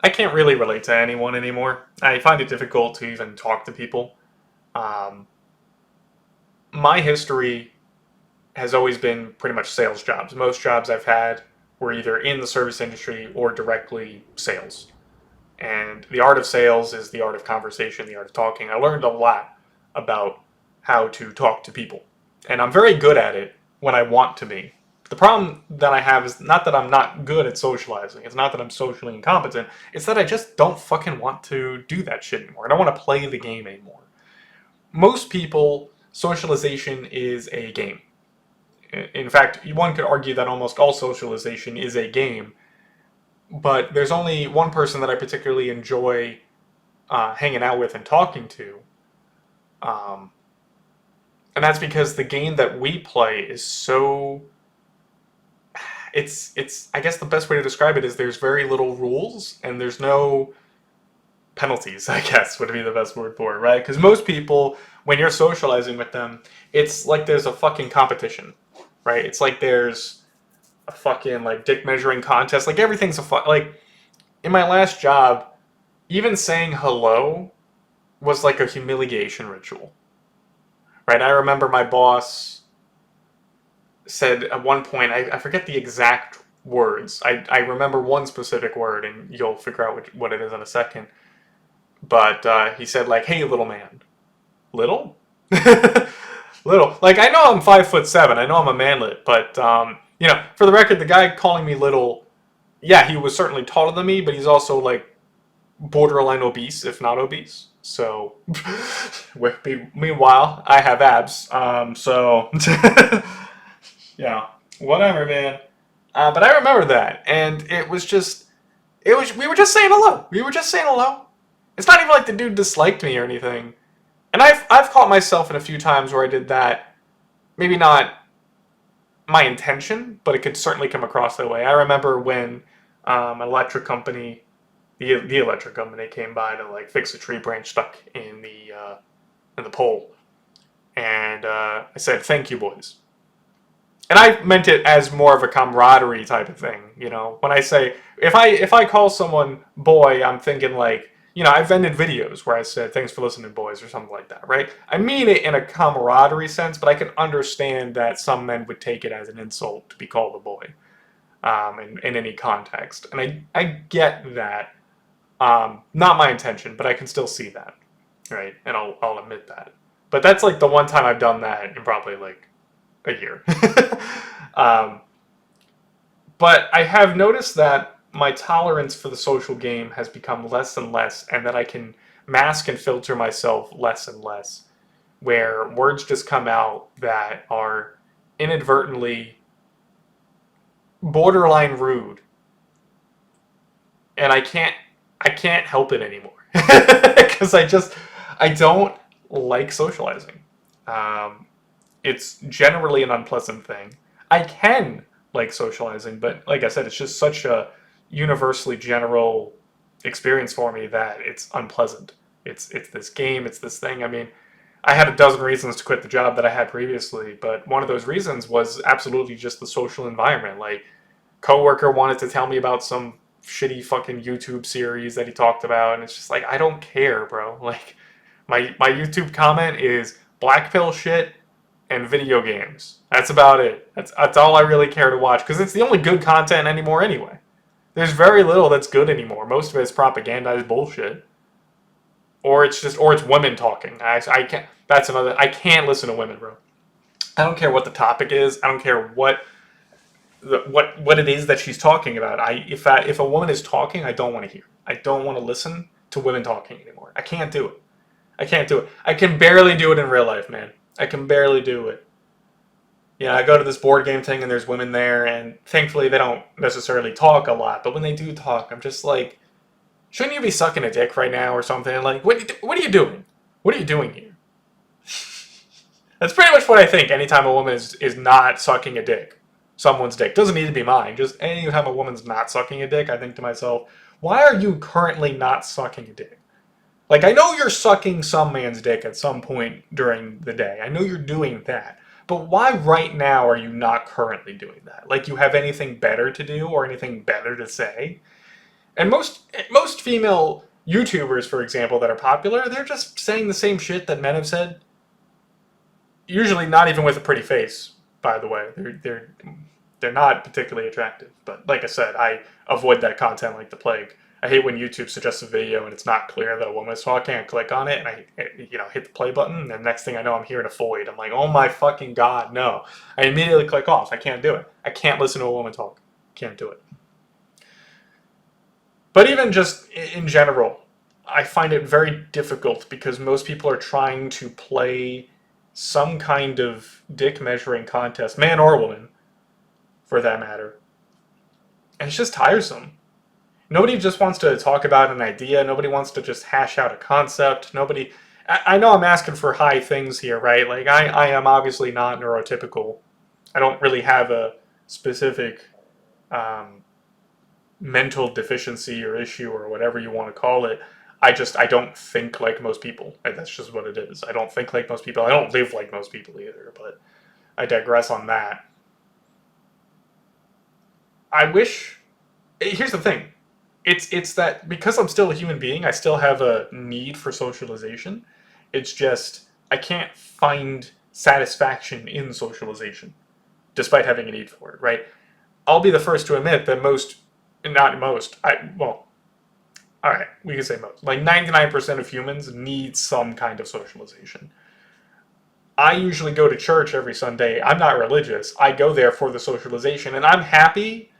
I can't really relate to anyone anymore. I find it difficult to even talk to people. Um, my history has always been pretty much sales jobs. Most jobs I've had were either in the service industry or directly sales. And the art of sales is the art of conversation, the art of talking. I learned a lot about how to talk to people. And I'm very good at it when I want to be. The problem that I have is not that I'm not good at socializing. It's not that I'm socially incompetent. It's that I just don't fucking want to do that shit anymore. I don't want to play the game anymore. Most people, socialization is a game. In fact, one could argue that almost all socialization is a game, but there's only one person that I particularly enjoy hanging out with and talking to. Um, and that's because the game that we play is so it's I guess the best way to describe it is there's very little rules and there's no penalties, I guess would be the best word for it, right? Because most people, when you're socializing with them, it's like there's a fucking competition, right? It's like there's a fucking like dick measuring contest. Like everything's like in my last job, even saying hello was like a humiliation ritual, right? I remember my boss said at one point, I forget the exact words. I remember one specific word, and you'll figure out what it is in a second. But he said like, "Hey, little man." Little? Little. Like, I know I'm 5'7". I know I'm a manlet, but for the record, the guy calling me little, yeah, he was certainly taller than me, but he's also like borderline obese, if not obese. So, meanwhile, I have abs. So, yeah, whatever, man. But I remember that, and we were just saying hello. We were just saying hello. It's not even like the dude disliked me or anything. And I've caught myself in a few times where I did that. Maybe not my intention, but it could certainly come across that way. I remember when an electric company, the electric company, came by to like fix a tree branch stuck in the pole, and I said, "Thank you, boys." And I meant it as more of a camaraderie type of thing. When I say if I call someone boy, I'm thinking like, I've ended videos where I said thanks for listening, boys, or something like that, right? I mean it in a camaraderie sense, but I can understand that some men would take it as an insult to be called a boy, in any context, and I get that. Not my intention, but I can still see that, right? And I'll admit that. But that's like the one time I've done that in probably like a year. um, but I have noticed that my tolerance for the social game has become less and less, and that I can mask and filter myself less and less, where words just come out that are inadvertently borderline rude, and I can't help it anymore because I don't like socializing. Um, it's generally an unpleasant thing. I can like socializing, but like I said, it's just such a universally general experience for me that it's unpleasant. It's this game, it's this thing. I mean, I had a dozen reasons to quit the job that I had previously, but one of those reasons was absolutely just the social environment. Like, coworker wanted to tell me about some shitty fucking YouTube series that he talked about, and it's just like, I don't care, bro. Like, my YouTube comment is black pill shit and video games. That's about it. That's all I really care to watch, because it's the only good content anymore anyway. There's very little that's good anymore. Most of it's propagandized bullshit, or it's women talking. I can't. That's another. I can't listen to women, bro. I don't care what the topic is. I don't care what it is that she's talking about. If a woman is talking, I don't want to hear. I don't want to listen to women talking anymore. I can't do it. I can't do it. I can barely do it in real life, man. I can barely do it. Yeah, I go to this board game thing and there's women there, and thankfully they don't necessarily talk a lot. But when they do talk, I'm just like, shouldn't you be sucking a dick right now or something? Like, what are you doing? What are you doing here? That's pretty much what I think anytime a woman is not sucking a dick. Someone's dick. Doesn't need to be mine. Just anytime a woman's not sucking a dick, I think to myself, why are you currently not sucking a dick? Like, I know you're sucking some man's dick at some point during the day. I know you're doing that. But why right now are you not currently doing that? Like, you have anything better to do or anything better to say? And most female YouTubers, for example, that are popular, they're just saying the same shit that men have said. Usually, not even with a pretty face. By the way, they're not particularly attractive. But like I said, I avoid that content like the plague. I hate when YouTube suggests a video and it's not clear that a woman is talking. I click on it and I, hit the play button. And the next thing I know, I'm hearing a void. I'm like, oh my fucking god, no! I immediately click off. I can't do it. I can't listen to a woman talk. Can't do it. But even just in general, I find it very difficult because most people are trying to play some kind of dick measuring contest, man or woman, for that matter. And it's just tiresome. Nobody just wants to talk about an idea. Nobody wants to just hash out a concept. Nobody. I know I'm asking for high things here, right? Like, I am obviously not neurotypical. I don't really have a specific mental deficiency or issue or whatever you want to call it. I don't think like most people. That's just what it is. I don't think like most people. I don't live like most people either, but I digress on that. I wish. Here's the thing. It's that because I'm still a human being, I still have a need for socialization. It's just I can't find satisfaction in socialization, despite having a need for it, right? I'll be the first to admit that not most, well, all right, we can say most. Like 99% of humans need some kind of socialization. I usually go to church every Sunday. I'm not religious. I go there for the socialization, and I'm happy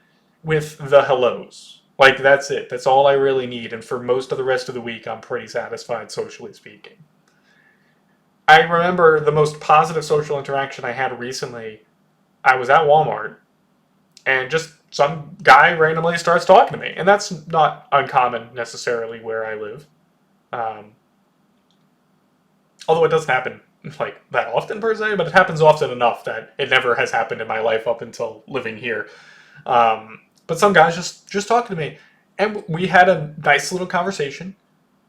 with the hellos. Like, that's it. That's all I really need. And for most of the rest of the week, I'm pretty satisfied, socially speaking. I remember the most positive social interaction I had recently. I was at Walmart, and just some guy randomly starts talking to me. And that's not uncommon, necessarily, where I live. Although it doesn't happen, like, that often, per se, but it happens often enough that it never has happened in my life up until living here. But some guys just talking to me. And we had a nice little conversation.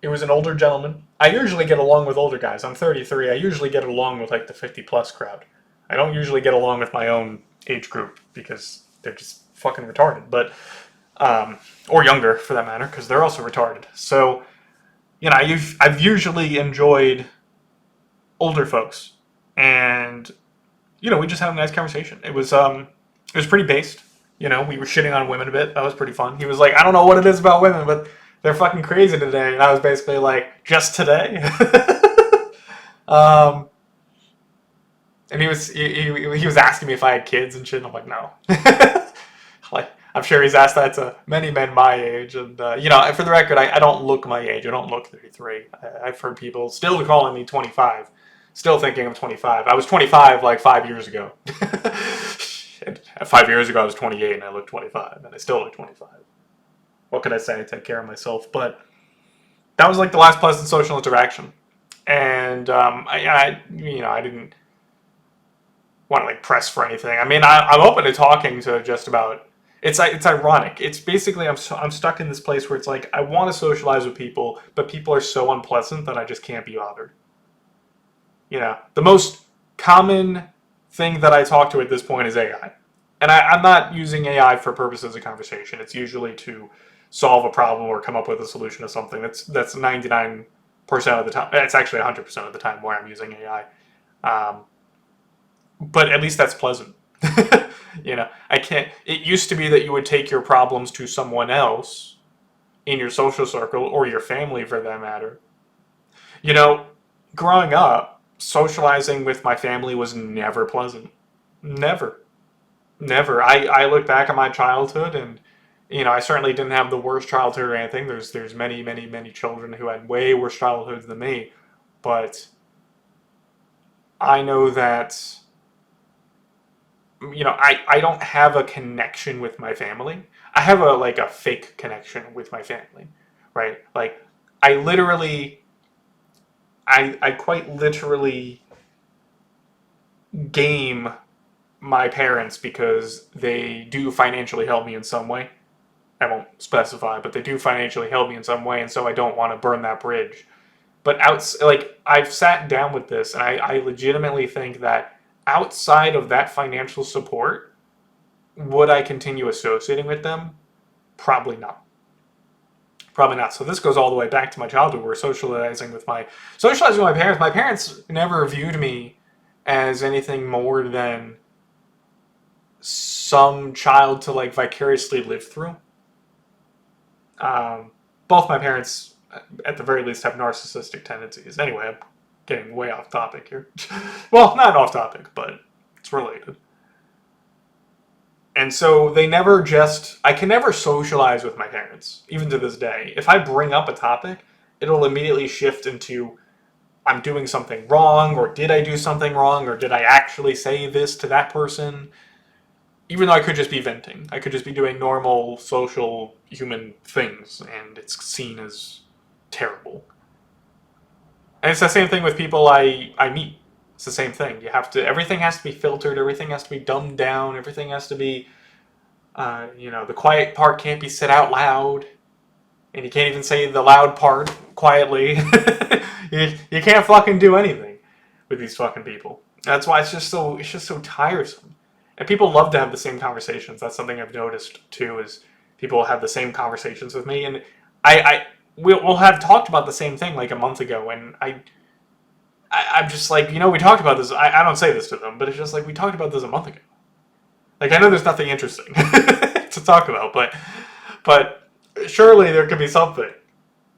It was an older gentleman. I usually get along with older guys. I'm 33. I usually get along with, like, the 50-plus crowd. I don't usually get along with my own age group because they're just fucking retarded. But, or younger, for that matter, because they're also retarded. So, I've usually enjoyed older folks. And, we just had a nice conversation. It was pretty based. We were shitting on women a bit. That was pretty fun. He was like, I don't know what it is about women, but they're fucking crazy today. And I was basically like, just today? And he was asking me if I had kids and shit. And I'm like, no. Like, I'm sure he's asked that to many men my age. And, for the record, I don't look my age. I don't look 33. I've heard people still calling me 25. Still thinking I'm 25. I was 25 like 5 years ago. 5 years ago, I was 28 and I looked 25, and I still look 25. What can I say? I take care of myself. But that was like the last pleasant social interaction. And I didn't want to like press for anything. I mean, I'm open to talking to just about. It's ironic. It's basically I'm stuck in this place where it's like I want to socialize with people, but people are so unpleasant that I just can't be bothered. The most common thing that I talk to at this point is AI. And I'm not using AI for purposes of conversation. It's usually to solve a problem or come up with a solution to something. That's 99% of the time. It's actually 100% of the time where I'm using AI. But at least that's pleasant. I can't. It used to be that you would take your problems to someone else in your social circle or your family for that matter. Growing up, socializing with my family was never pleasant. Never. I look back at my childhood and, I certainly didn't have the worst childhood or anything. There's many, many, many children who had way worse childhoods than me. But I know that, I don't have a connection with my family. I have a fake connection with my family, right? Like, I quite literally game my parents because they do financially help me in some way. I won't specify, but they do financially help me in some way, and so I don't want to burn that bridge. But I've sat down with this, and I legitimately think that outside of that financial support, would I continue associating with them? Probably not. Probably not. So this goes all the way back to my childhood, where socializing with my parents. My parents never viewed me as anything more than some child to like vicariously live through. Both my parents, at the very least, have narcissistic tendencies. Anyway, I'm getting way off topic here. Well, not off topic, but it's related. And so I can never socialize with my parents, even to this day. If I bring up a topic, it'll immediately shift into I'm doing something wrong, or did I do something wrong, or did I actually say this to that person? Even though I could just be venting. I could just be doing normal social human things, and it's seen as terrible. And it's the same thing with people I meet. It's the same thing. Everything has to be filtered, everything has to be dumbed down, everything has to be, the quiet part can't be said out loud. And you can't even say the loud part quietly. you can't fucking do anything with these fucking people. That's why it's just so tiresome. And people love to have the same conversations. That's something I've noticed too, is people have the same conversations with me. And we'll have talked about the same thing like a month ago, and I'm just like, we talked about this. I don't say this to them, but it's just like, we talked about this a month ago. Like, I know there's nothing interesting to talk about, but surely there could be something.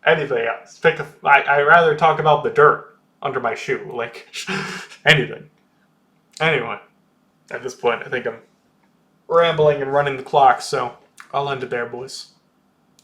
Anything else. I'd rather talk about the dirt under my shoe. Like, anything. Anyway, at this point, I think I'm rambling and running the clock, so I'll end it there, boys.